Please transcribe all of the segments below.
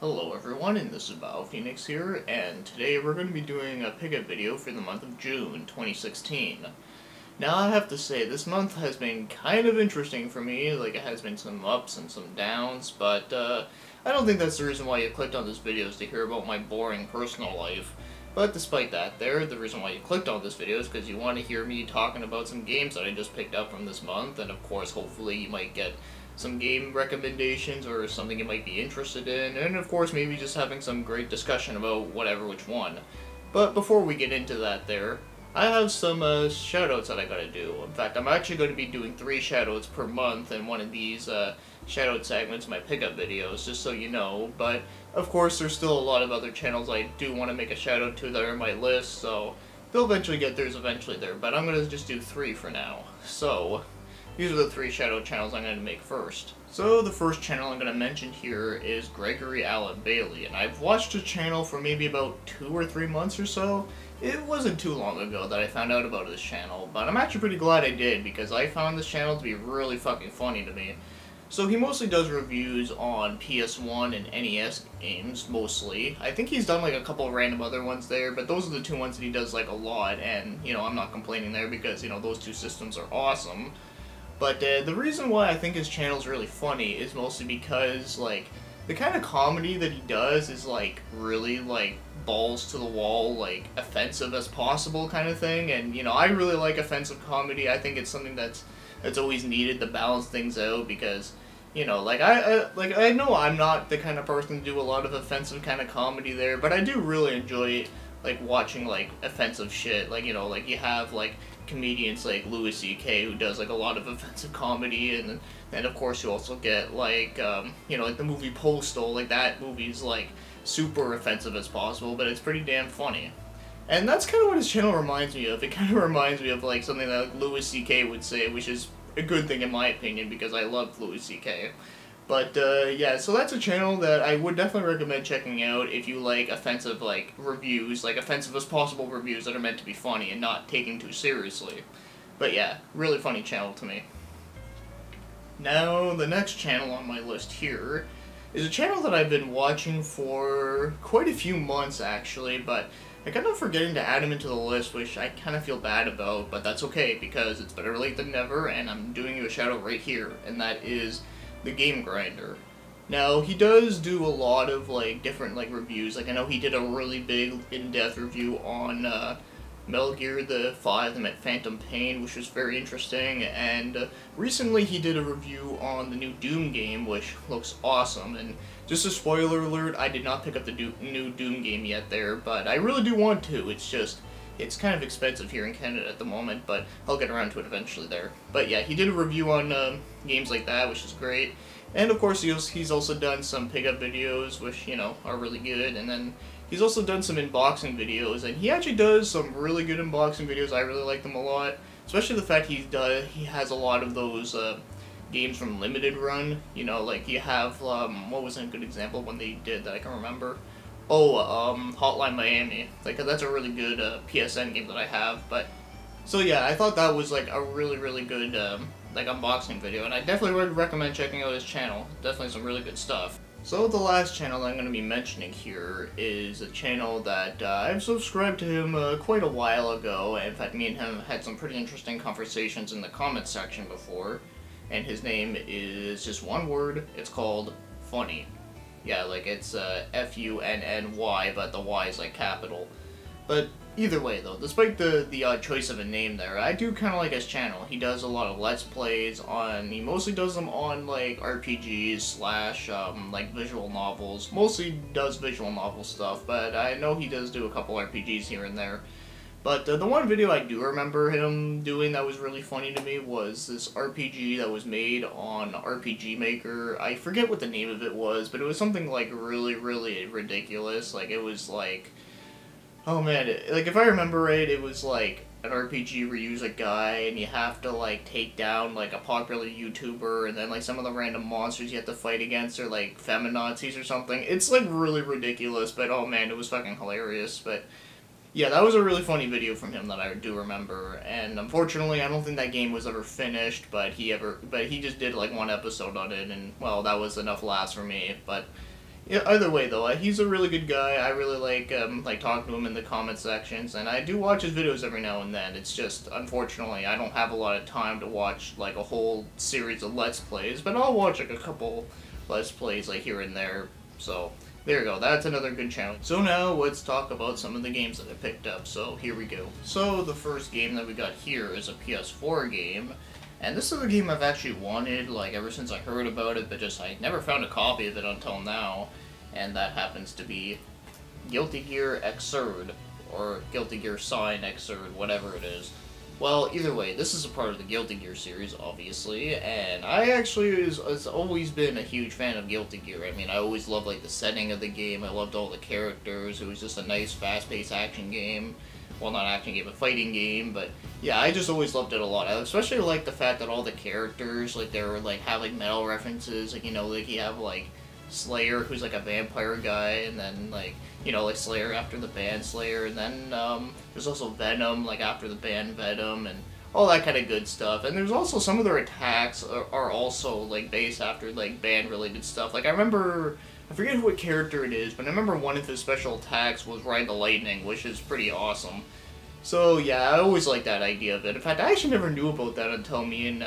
Hello everyone, and this is Phoenix here, and today we're going to be doing a pickup video for the month of June 2016. Now I have to say, this month has been kind of interesting for me, like it has been some ups and some downs, but I don't think that's the reason why you clicked on this video is to hear about my boring personal life. But despite that, the reason why you clicked on this video is because you want to hear me talking about some games that I just picked up from this month, and of course, hopefully you might get some game recommendations or something you might be interested in, and of course maybe just having some great discussion about whatever which one. But before we get into that I have some shoutouts that I gotta do. In fact, I'm actually going to be doing 3 shoutouts per month in one of these shoutout segments, my pickup videos, just so you know. But of course there's still a lot of other channels I do want to make a shoutout to that are on my list, so they'll eventually get theirs eventually there, but I'm going to just do 3 for now. So these are the 3 shoutout channels I'm going to make first. So the first channel I'm going to mention here is Gregory Allen Bailey, and I've watched the channel for maybe about 2 or 3 months or so. It wasn't too long ago that I found out about this channel, but I'm actually pretty glad I did, because I found this channel to be really fucking funny to me. So he mostly does reviews on PS1 and NES games, mostly. I think he's done like a couple of random other ones there, but those are the 2 ones that he does like a lot, and, you know, I'm not complaining there because, you know, those 2 systems are awesome. But the reason why I think his channel's really funny is mostly because, like, the kind of comedy that he does is, like, really, like, balls to the wall, like, offensive as possible kind of thing, and, you know, I really like offensive comedy. I think it's something that's always needed to balance things out, because, you know, like, I know I'm not the kind of person to do a lot of offensive kind of comedy there, but I do really enjoy, like, watching, like, offensive shit. Like, you know, like, you have, like, comedians like Louis C.K. who does, like, a lot of offensive comedy, and then of course you also get, like, you know, like the movie Postal. Like, that movie's, like, super offensive as possible, but it's pretty damn funny. And that's kind of what his channel reminds me of. It kind of reminds me of, like, something that Louis C.K. would say, which is a good thing in my opinion, because I love Louis C.K. But, yeah, so that's a channel that I would definitely recommend checking out if you like offensive, like, reviews, like, offensive as possible reviews that are meant to be funny and not taken too seriously. But, yeah, really funny channel to me. Now, the next channel on my list here is a channel that I've been watching for quite a few months, actually, but I kind of forgetting to add him into the list, which I kind of feel bad about, but that's okay, because it's better late than never, and I'm doing you a shout out right here, and that is The Game Grinder. Now, he does do a lot of, like, different, like, reviews. Like, I know he did a really big, in-depth review on Metal Gear the 5, the Phantom Pain, which was very interesting, and recently he did a review on the new Doom game, which looks awesome. And just a spoiler alert, I did not pick up the new Doom game yet there, but I really do want to. It's just, it's kind of expensive here in Canada at the moment, but I'll get around to it eventually there. But yeah, he did a review on games like that, which is great. And of course, he's also done some pickup videos, which, you know, are really good. And then he's also done some unboxing videos, and he actually does some really good unboxing videos. I really like them a lot, especially the fact he has a lot of those games from Limited Run. You know, like you have, what was a good example when they did that I can remember? Oh, Hotline Miami. Like, that's a really good PSN game that I have. But so yeah, I thought that was like a really, really good like unboxing video, and I definitely would recommend checking out his channel. Definitely some really good stuff. So the last channel I'm going to be mentioning here is a channel that I've subscribed to him quite a while ago. In fact, me and him had some pretty interesting conversations in the comments section before, and his name is just one word. It's called Funny. Yeah, like it's F-U-N-N-Y, but the Y is like capital. But either way, though, despite the odd choice of a name there, I do kind of like his channel. He does a lot of Let's Plays he mostly does them on, like, RPGs slash, like, visual novels. Mostly does visual novel stuff, but I know he does do a couple RPGs here and there. But the one video I do remember him doing that was really funny to me was this RPG that was made on RPG Maker. I forget what the name of it was, but it was something, like, really, really ridiculous. Like, it was, like, oh man, like, if I remember right, it was, like, an RPG where you use a guy and you have to, like, take down, like, a popular YouTuber, and then, like, some of the random monsters you have to fight against are, like, feminazis or something. It's, like, really ridiculous, but oh man, it was fucking hilarious. But yeah, that was a really funny video from him that I do remember, and unfortunately I don't think that game was ever finished, but he just did, like, one episode on it, and, well, that was enough laughs for me. But Yeah, either way though, he's a really good guy. I really like talking to him in the comment sections, and I do watch his videos every now and then. It's just, unfortunately, I don't have a lot of time to watch like a whole series of Let's Plays, but I'll watch like a couple Let's Plays like here and there. So, there you go, that's another good channel. So now, let's talk about some of the games that I picked up, so here we go. So, the first game that we got here is a PS4 game, and this is a game I've actually wanted, like, ever since I heard about it, but just I never found a copy of it until now, and that happens to be Guilty Gear Xrd, or Guilty Gear Sign Xrd, whatever it is. Well, either way, this is a part of the Guilty Gear series, obviously, and I actually has always been a huge fan of Guilty Gear. I mean, I always loved, like, the setting of the game, I loved all the characters, it was just a nice, fast-paced action game. Well, not action game, a fighting game, but yeah, I just always loved it a lot. I especially like the fact that all the characters, like, they were, like, have, like, metal references, like, you know, like, you have, like, Slayer, who's, like, a vampire guy, and then, like, you know, like, Slayer after the band Slayer, and then, there's also Venom, like, after the band Venom, and all that kind of good stuff. And there's also some of their attacks are also, like, based after, like, band-related stuff. Like, I remember, I forget what character it is, but I remember one of his special attacks was Ride the Lightning, which is pretty awesome. So, yeah, I always like that idea of it. In fact, I actually never knew about that until me and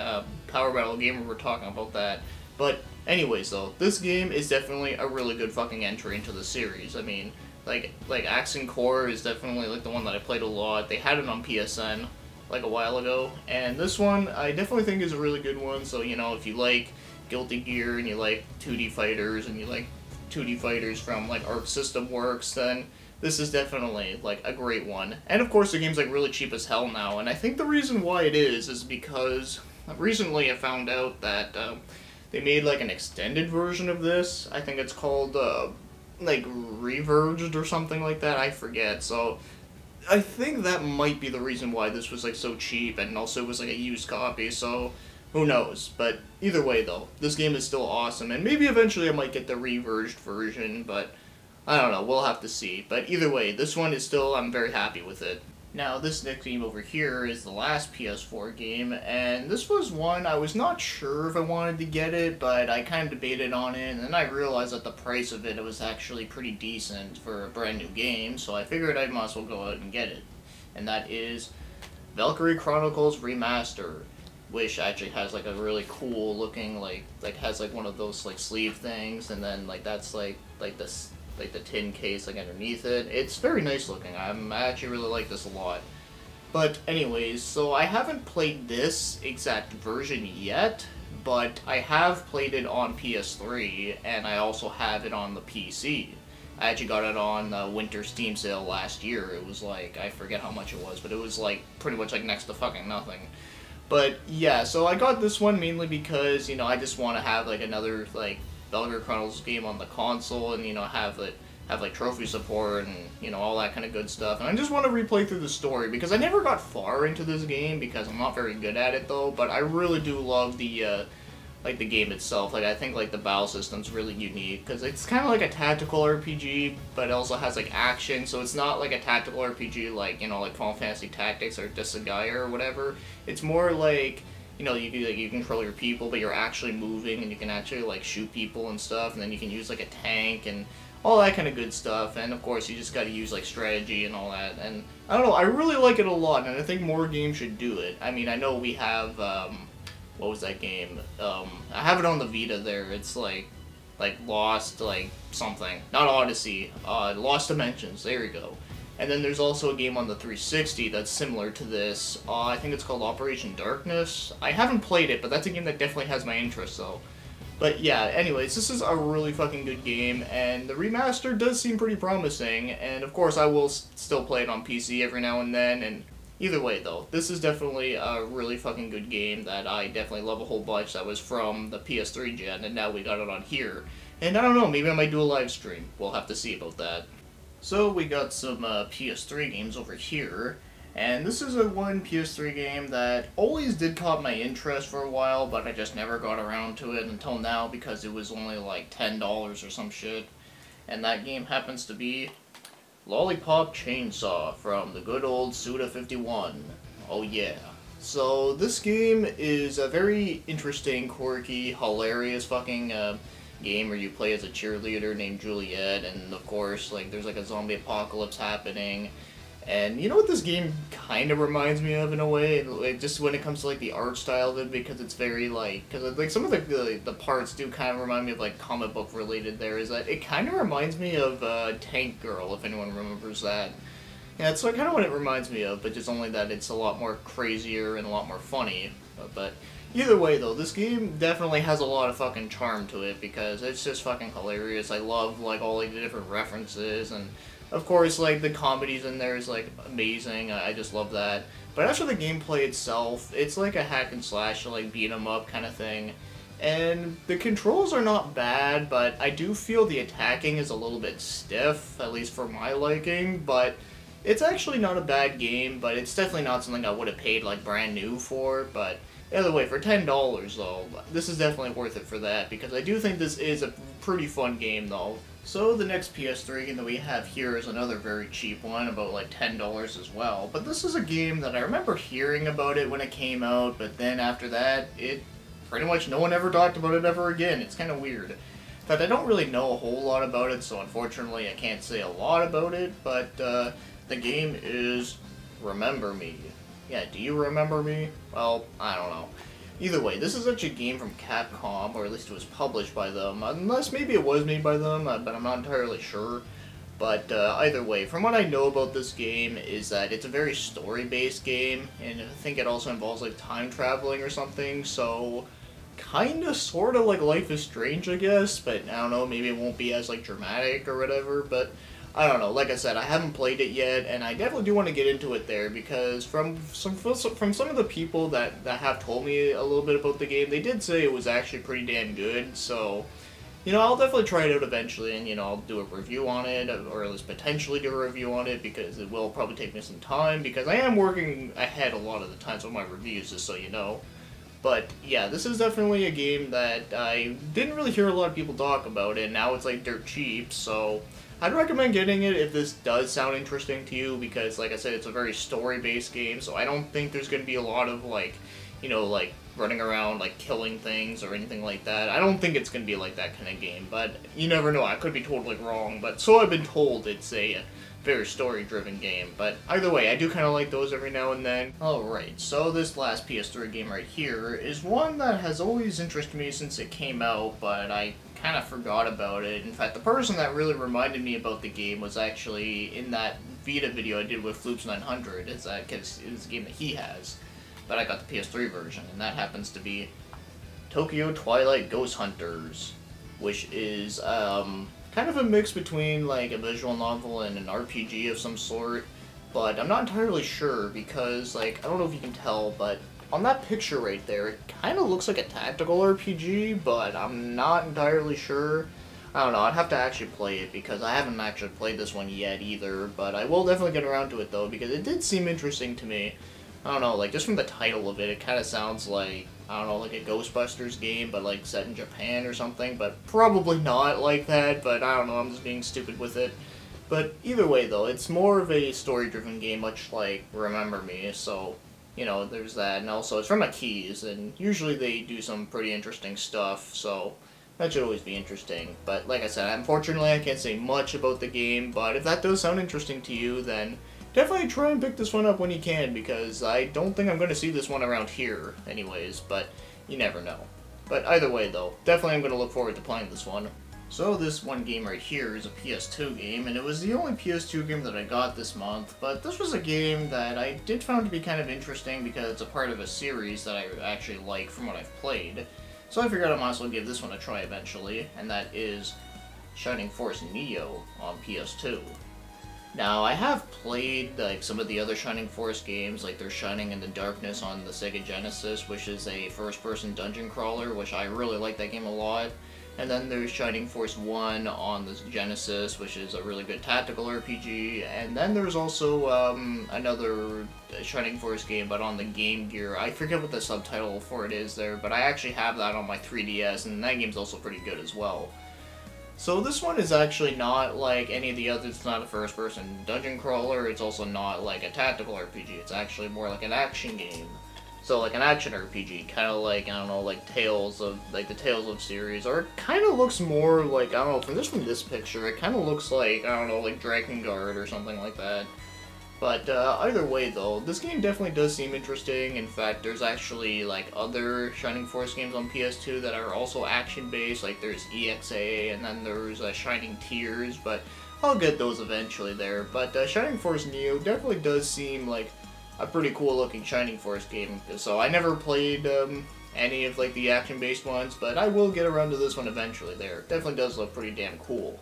Power Battle Gamer were talking about that. But, anyways, though, this game is definitely a really good fucking entry into the series. I mean, like Accent Core is definitely, like, the one that I played a lot. They had it on PSN, like, a while ago. And this one, I definitely think is a really good one. So, you know, if you like Guilty Gear and you like 2D fighters and you like 2D fighters from, like, Arc System Works, then this is definitely, like, a great one. And, of course, the game's, like, really cheap as hell now. And I think the reason why it is because recently I found out that they made, like, an extended version of this. I think it's called, like, Reverged or something like that. I forget. So, I think that might be the reason why this was, like, so cheap, and also it was, like, a used copy, so who knows. But either way, though, this game is still awesome, and maybe eventually I might get the Reverged version, but I don't know, we'll have to see. But either way, this one is still, I'm very happy with it. Now, this next game over here is the last PS4 game, and this was one I was not sure if I wanted to get it, but I kind of debated on it, and then I realized that the price of it was actually pretty decent for a brand new game, so I figured I might as well go out and get it. And that is Valkyrie Chronicles Remaster, which actually has, like, a really cool looking, like has, like, one of those, like, sleeve things, and then, like, that's, like this, like, the tin case, like, underneath it. It's very nice looking. I actually really like this a lot. But anyways, so I haven't played this exact version yet, but I have played it on PS3, and I also have it on the PC. I actually got it on the winter Steam sale last year. It was like, I forget how much it was, but it was like, pretty much like next to fucking nothing. But yeah, so I got this one mainly because, you know, I just want to have, like, another, like, Valkyrie Chronicles game on the console, and, you know, have like trophy support and, you know, all that kind of good stuff. And I just want to replay through the story because I never got far into this game because I'm not very good at it though. But I really do love the like the game itself. Like, I think, like, the battle system's really unique because it's kind of like a tactical RPG, but it also has, like, action. So it's not like a tactical RPG like, you know, like Final Fantasy Tactics or Disgaea or whatever. It's more like, you know, you control your people, but you're actually moving, and you can actually, like, shoot people and stuff, and then you can use, like, a tank and all that kind of good stuff. And of course, you just got to use, like, strategy and all that. And I don't know, I really like it a lot, and I think more games should do it. I mean, I know we have what was that game? I have it on the Vita there. It's like Lost, like, something, not Odyssey, Lost Dimensions. There you go. And then there's also a game on the 360 that's similar to this. I think it's called Operation Darkness. I haven't played it, but that's a game that definitely has my interest, though. But yeah, anyways, this is a really fucking good game, and the remaster does seem pretty promising, and of course I will still play it on PC every now and then, and either way, though, this is definitely a really fucking good game that I definitely love a whole bunch that was from the PS3 gen, and now we got it on here. And I don't know, maybe I might do a live stream. We'll have to see about that. So we got some PS3 games over here, and this is one PS3 game that always did caught my interest for a while, but I just never got around to it until now because it was only like $10 or some shit. And that game happens to be Lollipop Chainsaw from the good old Suda51. Oh yeah. So this game is a very interesting, quirky, hilarious fucking game where you play as a cheerleader named Juliet, and of course, like, there's like a zombie apocalypse happening. And you know what this game kind of reminds me of in a way, like, just when it comes to like the art style of it, because it's very like, because like some of the parts do kind of remind me of like comic book related. There is that it kind of reminds me of Tank Girl, if anyone remembers that. Yeah, that's kind of what it reminds me of, but just only that it's a lot more crazier and a lot more funny. But either way, though, this game definitely has a lot of fucking charm to it because it's just fucking hilarious. I love like all like the different references, and of course like the comedies in there is like amazing. I just love that. But as for the gameplay itself, it's like a hack and slash, like beat 'em up kind of thing. And the controls are not bad, but I do feel the attacking is a little bit stiff, at least for my liking, but it's actually not a bad game, but it's definitely not something I would have paid like brand new for. But either way, for $10 though, this is definitely worth it for that, because I do think this is a pretty fun game though. So the next PS3 game that we have here is another very cheap one, about like $10 as well. But this is a game that I remember hearing about it when it came out, but then after that, it pretty much no one ever talked about it ever again. It's kind of weird. In fact, I don't really know a whole lot about it, so unfortunately I can't say a lot about it, but the game is Remember Me. Yeah, do you remember me? Well, I don't know. Either way, this is actually a game from Capcom, or at least it was published by them, unless maybe it was made by them, but I'm not entirely sure. But either way, from what I know about this game is that it's a very story-based game, and I think it also involves like time traveling or something, so kinda sorta like Life is Strange, I guess, but I don't know, maybe it won't be as like dramatic or whatever, but I don't know. Like I said, I haven't played it yet, and I definitely do want to get into it there, because from some of the people that have told me a little bit about the game, they did say it was actually pretty damn good, so, you know, I'll definitely try it out eventually, and, you know, I'll do a review on it, or at least potentially do a review on it, because it will probably take me some time, because I am working ahead a lot of the times with my reviews, just so you know. But, yeah, this is definitely a game that I didn't really hear a lot of people talk about, and now it's, like, dirt cheap, so I'd recommend getting it if this does sound interesting to you, because, like I said, it's a very story-based game, so I don't think there's going to be a lot of, like, you know, like, running around, like, killing things or anything like that. I don't think it's going to be like that kind of game, but you never know. I could be totally wrong, but so I've been told it's a very story-driven game. But either way, I do kind of like those every now and then. Alright, so this last PS3 game right here is one that has always interested me since it came out, but I kind of forgot about it. In fact, the person that really reminded me about the game was actually in that Vita video I did with Floops 900, because it's a game that he has, but I got the PS3 version, and that happens to be Tokyo Twilight Ghost Hunters, which is kind of a mix between like a visual novel and an RPG of some sort, but I'm not entirely sure, because like, I don't know if you can tell, but on that picture right there, it kind of looks like a tactical RPG, but I'm not entirely sure. I don't know, I'd have to actually play it, because I haven't actually played this one yet either, but I will definitely get around to it though, because it did seem interesting to me. I don't know, like, just from the title of it, it kind of sounds like, I don't know, like a Ghostbusters game, but like set in Japan or something, but probably not like that, but I don't know, I'm just being stupid with it. But either way though, it's more of a story-driven game, much like Remember Me, so, you know, there's that, and also it's from Keys, and usually they do some pretty interesting stuff, so that should always be interesting. But like I said, unfortunately I can't say much about the game, but if that does sound interesting to you, then definitely try and pick this one up when you can, because I don't think I'm going to see this one around here anyways, but you never know. But either way though, definitely I'm going to look forward to playing this one. So this one game right here is a PS2 game, and it was the only PS2 game that I got this month, but this was a game that I did find to be kind of interesting because it's a part of a series that I actually like from what I've played. So I figured I might as well give this one a try eventually, and that is Shining Force Neo on PS2. Now, I have played like some of the other Shining Force games, like there's Shining in the Darkness on the Sega Genesis, which is a first-person dungeon crawler, which I really like that game a lot. And then there's Shining Force 1 on the Genesis, which is a really good tactical RPG. And then there's also another Shining Force game, but on the Game Gear. I forget what the subtitle for it is there, but I actually have that on my 3DS, and that game's also pretty good as well. So this one is actually not like any of the others. It's not a first-person dungeon crawler. It's also not like a tactical RPG. It's actually more like an action game. So like an action RPG, kind of like, I don't know, like the Tales of series, or it kind of looks more like, I don't know, from this picture, it kind of looks like, I don't know, like Drakengard or something like that. But either way though, this game definitely does seem interesting. In fact, there's actually like other Shining Force games on PS2 that are also action-based, like there's EXA, and then there's Shining Tears, but I'll get those eventually there. But Shining Force Neo definitely does seem like a pretty cool looking Shining Force game. So I never played any of like the action-based ones, but I will get around to this one eventually there. It definitely does look pretty damn cool.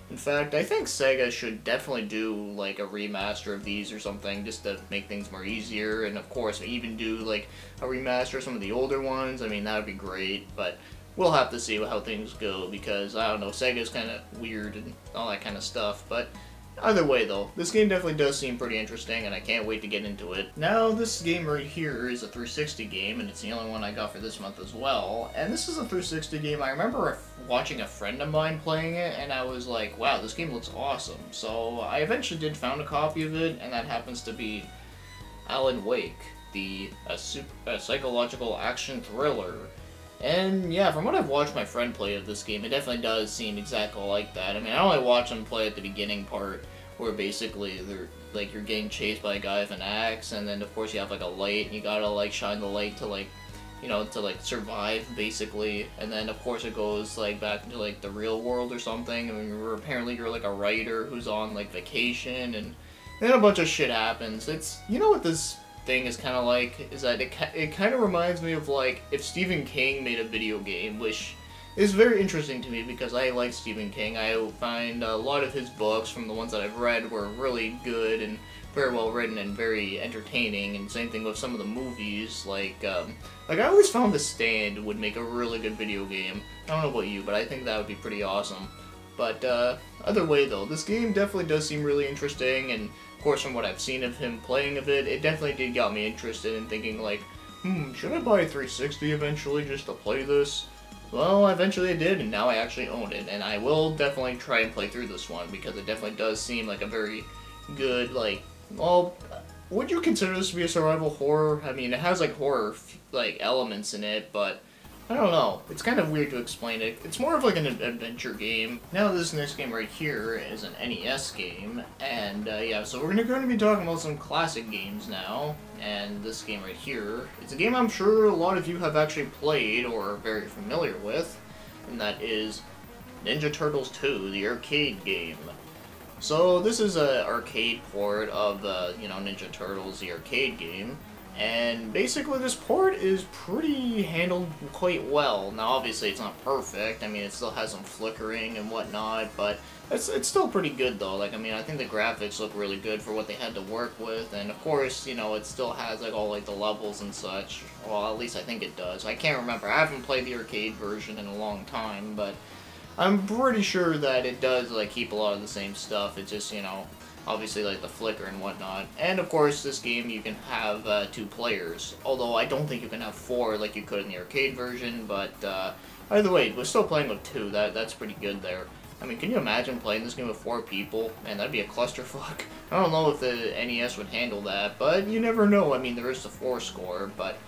In fact, I think Sega should definitely do like a remaster of these or something, just to make things more easier, and of course even do like a remaster of some of the older ones. I mean, that would be great, but we'll have to see how things go, because I don't know, Sega's kind of weird and all that kind of stuff. But either way though, this game definitely does seem pretty interesting, and I can't wait to get into it. Now, this game right here is a 360 game, and it's the only one I got for this month as well. And this is a 360 game. I remember watching a friend of mine playing it, and I was like, wow, this game looks awesome. So I eventually did found a copy of it, and that happens to be Alan Wake, the psychological action thriller. And yeah, from what I've watched my friend play of this game, it definitely does seem exactly like that. I mean, I only watched him play at the beginning part, where basically you're getting chased by a guy with an axe, and then of course you have like a light, and you gotta like shine the light to like, you know, to like survive basically. And then of course it goes like back into like the real world or something, and apparently you're like a writer who's on like vacation, and then a bunch of shit happens. It's, you know what this thing is kind of like, is that it kind of reminds me of like if Stephen King made a video game, which is very interesting to me because I like Stephen King. I find a lot of his books, from the ones that I've read, were really good and very well written and very entertaining, and same thing with some of the movies. Like I always found The Stand would make a really good video game. I don't know about you, but I think that would be pretty awesome. But either way though, this game definitely does seem really interesting, and of course from what I've seen of him playing of it, it definitely did got me interested in thinking like, should I buy a 360 eventually just to play this? Well, eventually I did, and now I actually own it, and I will definitely try and play through this one, because it definitely does seem like a very good, like, well, would you consider this to be a survival horror? I mean, it has like horror like elements in it, but I don't know. It's kind of weird to explain it. It's more of like an adventure game. Now this next game right here is an NES game, and yeah, so we're going to be talking about some classic games now. And this game right here, it's a game I'm sure a lot of you have actually played or are very familiar with, and that is Ninja Turtles 2, the arcade game. So this is an arcade port of you know, Ninja Turtles, the arcade game. And basically this port is pretty handled quite well. Now obviously it's not perfect, I mean it still has some flickering and whatnot, but it's still pretty good though. Like, I mean, I think the graphics look really good for what they had to work with, and of course, you know, it still has like all like the levels and such. Well, at least I think it does. I can't remember, I haven't played the arcade version in a long time, but I'm pretty sure that it does like keep a lot of the same stuff. It's just, you know, obviously like the flicker and whatnot. And of course this game you can have 2 players, although I don't think you can have 4 like you could in the arcade version, but either way, we're still playing with 2. That's pretty good there. I mean, can you imagine playing this game with 4 people? Man, that'd be a clusterfuck. I don't know if the NES would handle that, but you never know. I mean, there is the 4 score, but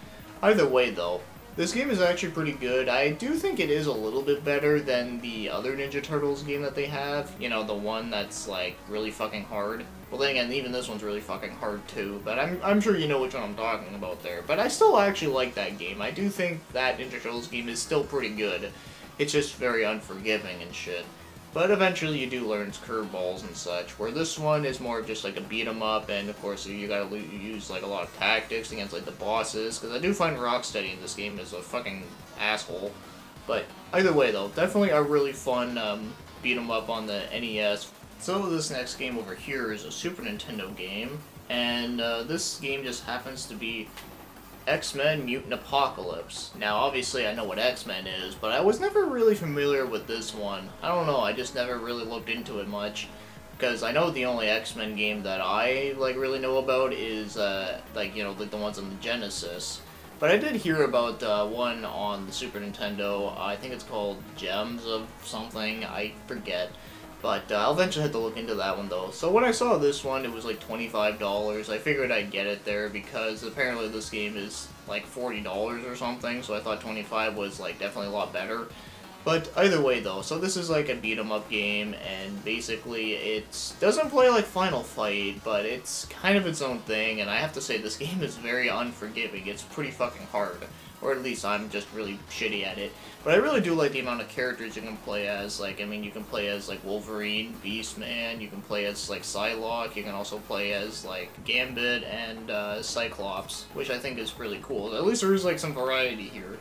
either way though, this game is actually pretty good. I do think it is a little bit better than the other Ninja Turtles game that they have. You know, the one that's, like, really fucking hard. Well, then again, even this one's really fucking hard, too. But I'm sure you know which one I'm talking about there. But I still actually like that game. I do think that Ninja Turtles game is still pretty good. It's just very unforgiving and shit. But eventually you do learn its curveballs and such, where this one is more just like a beat 'em up, and of course you gotta use like a lot of tactics against like the bosses, because I do find Rocksteady in this game is a fucking asshole. But either way though, definitely a really fun beat 'em up on the NES. So this next game over here is a Super Nintendo game, and this game just happens to be X-Men Mutant Apocalypse. Now, obviously, I know what X-Men is, but I was never really familiar with this one. I don't know, I just never really looked into it much, because I know the only X-Men game that I, like, really know about is, like, you know, like the ones on the Genesis. But I did hear about one on the Super Nintendo. I think it's called Gems of something, I forget. But I'll eventually have to look into that one though. So when I saw this one, it was like $25. I figured I'd get it there because apparently this game is like $40 or something, so I thought 25 was like definitely a lot better. But either way though, so this is like a beat 'em up game, and basically it doesn't play like Final Fight, but it's kind of its own thing, and I have to say this game is very unforgiving. It's pretty fucking hard, or at least I'm just really shitty at it. But I really do like the amount of characters you can play as. Like, I mean, you can play as like Wolverine, Beastman, you can play as like Psylocke, you can also play as like Gambit and Cyclops, which I think is really cool. At least there's like some variety here.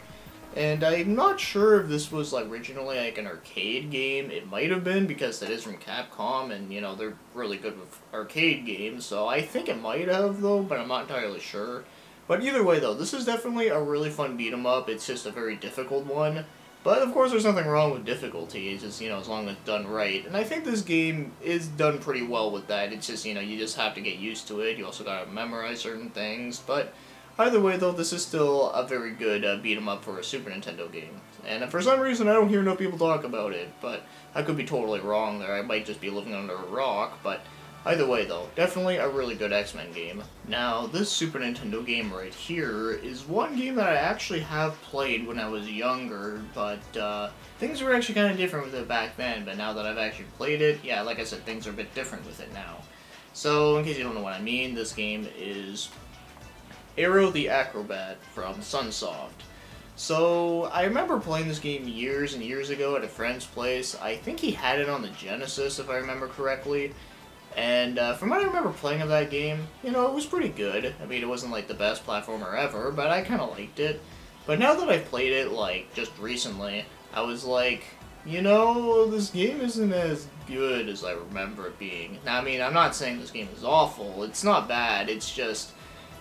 And I'm not sure if this was like originally like an arcade game. It might have been, because it is from Capcom, and you know, they're really good with arcade games, so I think it might have though, but I'm not entirely sure. But either way though, this is definitely a really fun beat 'em up. It's just a very difficult one. But of course there's nothing wrong with difficulty, it's just, you know, as long as it's done right. And I think this game is done pretty well with that. It's just, you know, you just have to get used to it. You also gotta memorize certain things, but either way, though, this is still a very good beat 'em up for a Super Nintendo game. And for some reason, I don't hear no people talk about it, but I could be totally wrong there. I might just be living under a rock, but either way, though, definitely a really good X-Men game. Now, this Super Nintendo game right here is one game that I actually have played when I was younger, but things were actually kind of different with it back then, but now that I've actually played it, yeah, like I said, things are a bit different with it now. So, in case you don't know what I mean, this game is Aero the Acrobat from Sunsoft. So, I remember playing this game years and years ago at a friend's place. I think he had it on the Genesis, if I remember correctly. And from what I remember playing of that game, you know, it was pretty good. I mean, it wasn't like the best platformer ever, but I kind of liked it. But now that I've played it, like, just recently, I was like, you know, this game isn't as good as I remember it being. Now, I mean, I'm not saying this game is awful. It's not bad. It's just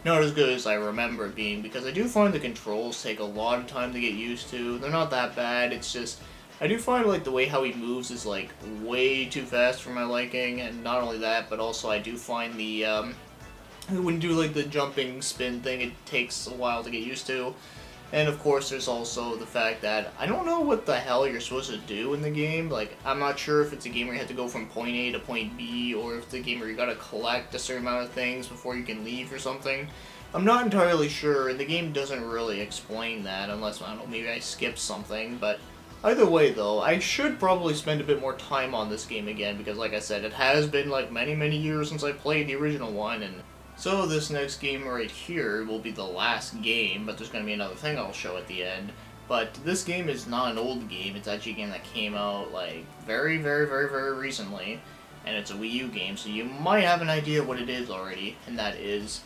not as good as I remember it being, because I do find the controls take a lot of time to get used to. They're not that bad, it's just, I do find like the way how he moves is like way too fast for my liking, and not only that, but also I do find the, when you do like the jumping spin thing, it takes a while to get used to. And of course there's also the fact that I don't know what the hell you're supposed to do in the game. Like, I'm not sure if it's a game where you have to go from point A to point B, or if it's a game where you gotta collect a certain amount of things before you can leave or something. I'm not entirely sure, and the game doesn't really explain that, unless, I don't know, maybe I skipped something, but either way though, I should probably spend a bit more time on this game again, because like I said, it has been like many years since I played the original one, and so this next game right here will be the last game, but there's going to be another thing I'll show at the end. But this game is not an old game, it's actually a game that came out like very recently, and it's a Wii U game, so you might have an idea what it is already, and that is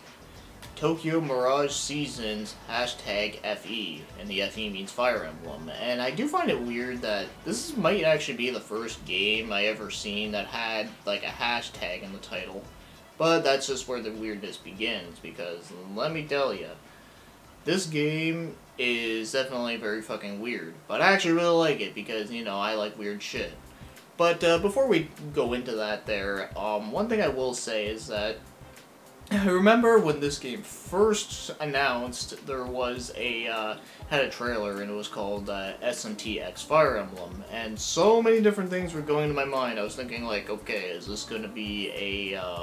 Tokyo Mirage Seasons #FE, and the FE means Fire Emblem. And I do find it weird that this might actually be the first game I ever seen that had like a hashtag in the title. But that's just where the weirdness begins, because let me tell you, this game is definitely very fucking weird. But I actually really like it, because, you know, I like weird shit. But before we go into that there, one thing I will say is that I remember when this game first announced, there was had a trailer, and it was called SNTX Fire Emblem, and so many different things were going to my mind. I was thinking like, okay, is this going to be a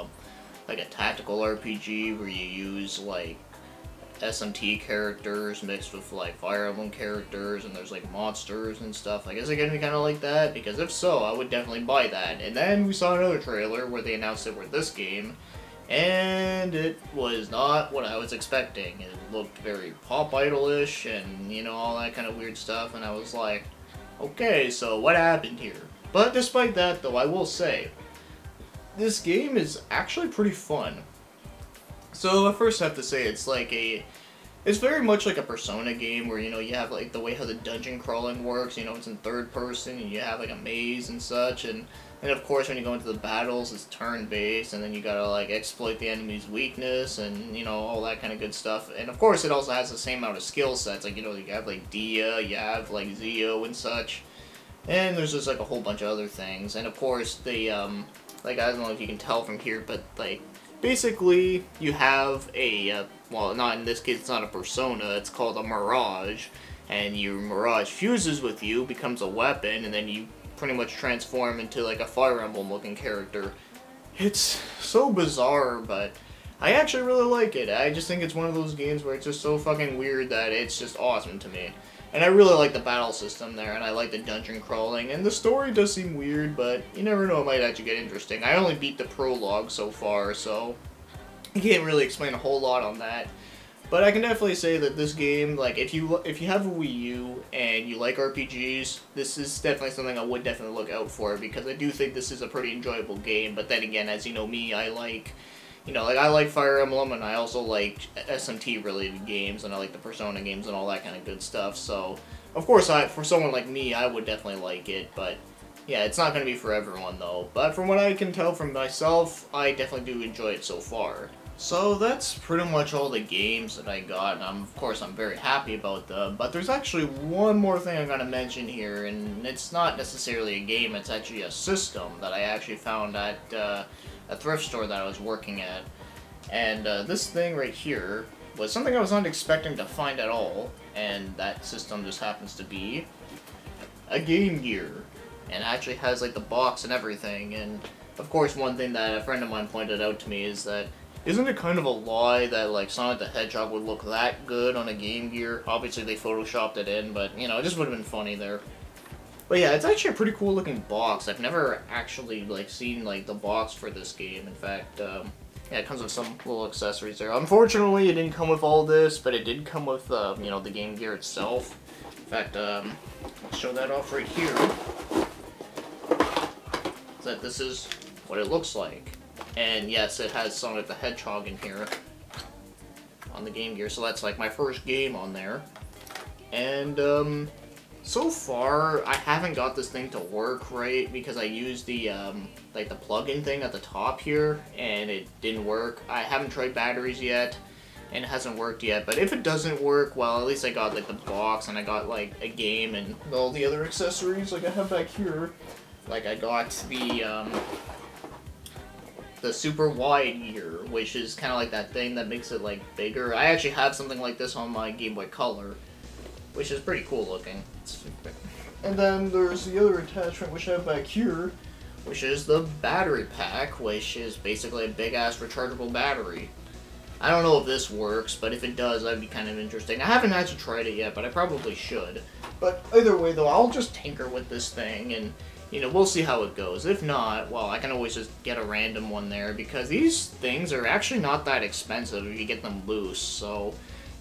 tactical RPG where you use like SMT characters mixed with like Fire Emblem characters, and there's like monsters and stuff? I guess it's gonna be kind of like that, because if so, I would definitely buy that. And then we saw another trailer where they announced it for this game, and it was not what I was expecting. It looked very Pop Idol-ish, and you know, all that kind of weird stuff, and I was like, okay, so what happened here? But despite that though, I will say, this game is actually pretty fun. So I first have to say, it's very much like a Persona game, where, you know, you have like the way how the dungeon crawling works, you know, it's in third person, and you have like a maze and such, and of course when you go into the battles, it's turn-based, and then you gotta like exploit the enemy's weakness, and you know, all that kind of good stuff. And of course it also has the same amount of skill sets, like, you know, you have like Dia, you have like Zio and such, and there's just like a whole bunch of other things. And of course the like, I don't know if you can tell from here, but like, basically you have a well, not in this case, it's not a persona, it's called a mirage, and your mirage fuses with you, becomes a weapon, and then you pretty much transform into like a Fire Emblem looking character. It's so bizarre, but I actually really like it. I just think it's one of those games where it's just so fucking weird that it's just awesome to me. And I really like the battle system there, and I like the dungeon crawling, and the story does seem weird, but you never know, it might actually get interesting. I only beat the prologue so far, so I can't really explain a whole lot on that. But I can definitely say that this game, like, if you have a Wii U and you like RPGs, this is definitely something I would definitely look out for, because I do think this is a pretty enjoyable game. But then again, as you know me, I like, I like Fire Emblem, and I also like SMT-related games, and I like the Persona games and all that kind of good stuff. So, of course, for someone like me, I would definitely like it, but yeah, it's not going to be for everyone, though. But from what I can tell from myself, I definitely do enjoy it so far. So that's pretty much all the games that I got, and of course I'm very happy about them, but there's actually one more thing I'm going to mention here, and it's not necessarily a game, it's actually a system that I actually found at a thrift store that I was working at. And this thing right here was something I was not expecting to find at all, and that system just happens to be a Game Gear, and actually has like the box and everything. And of course, one thing that a friend of mine pointed out to me is that, isn't it kind of a lie that like Sonic the Hedgehog would look that good on a Game Gear? Obviously they photoshopped it in, but it just would have been funny there. But yeah, it's actually a pretty cool looking box. I've never actually like seen like the box for this game. In fact, yeah, it comes with some little accessories there. Unfortunately, it didn't come with all this, but it did come with the Game Gear itself. In fact, I'll show that off right here. That this is what it looks like. And yes, it has Sonic the Hedgehog in here on the Game Gear, so that's like my first game on there. And so far I haven't got this thing to work right, because I used the like the plug-in thing at the top here and it didn't work. I haven't tried batteries yet and it hasn't worked yet, but if it doesn't work, well, at least I got like the box and I got like a game and all the other accessories like I have back here. Like I got the super wide gear, which is kind of like that thing that makes it like bigger. I actually have something like this on my Game Boy Color, which is pretty cool looking. And then there's the other attachment which I have back here, which is the battery pack, which is basically a big ass rechargeable battery. I don't know if this works, but if it does, that'd be kind of interesting. I haven't actually tried it yet, but I probably should. But either way though, I'll just tinker with this thing and we'll see how it goes. If not, well, I can always just get a random one there, because these things are actually not that expensive if you get them loose, so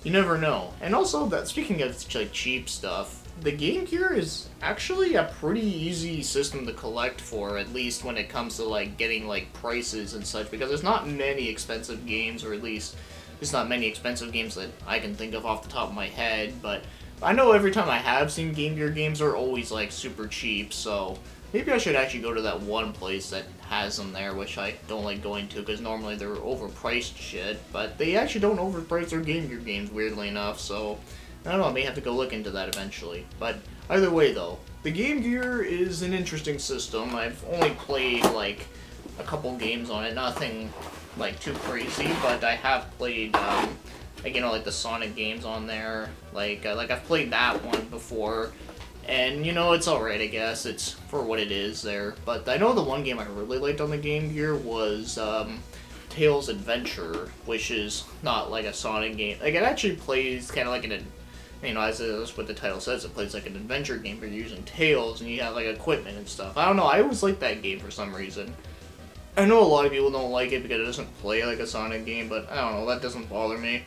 you never know. And also, that speaking of like cheap stuff, the Game Gear is actually a pretty easy system to collect for, at least when it comes to like getting like prices and such, because there's not many expensive games, or at least there's not many expensive games that I can think of off the top of my head, but I know every time I have seen Game Gear games are always like super cheap, so maybe I should actually go to that one place that has them there, which I don't like going to, because normally they're overpriced shit, but they actually don't overprice their Game Gear games, weirdly enough, so I don't know, I may have to go look into that eventually. But either way though, the Game Gear is an interesting system. I've only played like a couple games on it, nothing like too crazy, but I have played like like the Sonic games on there, like I've played that one before. And, it's alright, I guess. It's for what it is there. But I know the one game I really liked on the Game Gear was Tails Adventure, which is not like a Sonic game. Like, it actually plays kind of like an, as what the title says, it plays like an adventure game where you're using Tails and you have like equipment and stuff. I don't know, I always liked that game for some reason. I know a lot of people don't like it because it doesn't play like a Sonic game, but I don't know, that doesn't bother me.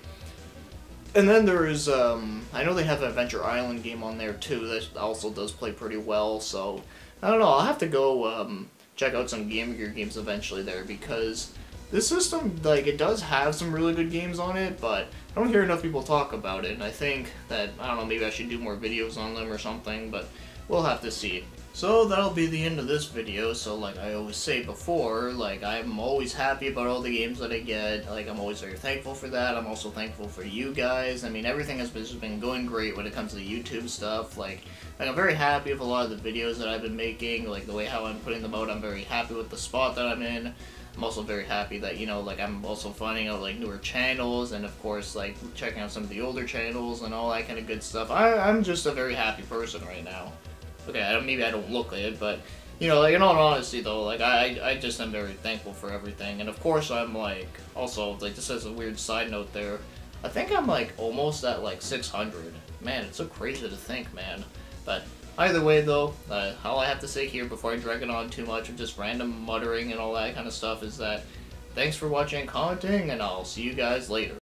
And then there's, I know they have an Adventure Island game on there too, that also does play pretty well, so, I don't know, I'll have to go, check out some Game Gear games eventually there, because this system, like, it does have some really good games on it, but I don't hear enough people talk about it, and I think that, I don't know, maybe I should do more videos on them or something, but we'll have to see. So that'll be the end of this video. So like I always say before, like I'm always happy about all the games that I get. Like I'm always very thankful for that. I'm also thankful for you guys. I mean, everything has been going great when it comes to the YouTube stuff. Like I'm very happy with a lot of the videos that I've been making. Like the way how I'm putting them out, I'm very happy with the spot that I'm in. I'm also very happy that, you know, like I'm also finding out like newer channels and of course like checking out some of the older channels and all that kind of good stuff. I'm just a very happy person right now. Okay, maybe I don't look it, but, you know, like, in all honesty, though, like, I just am very thankful for everything. And, of course, I'm, like, also, like, just as a weird side note there, I think I'm, like, almost at, like, 600. Man, it's so crazy to think, man. But either way, though, all I have to say here before I drag it on too much of just random muttering and all that kind of stuff is that thanks for watching and commenting, and I'll see you guys later.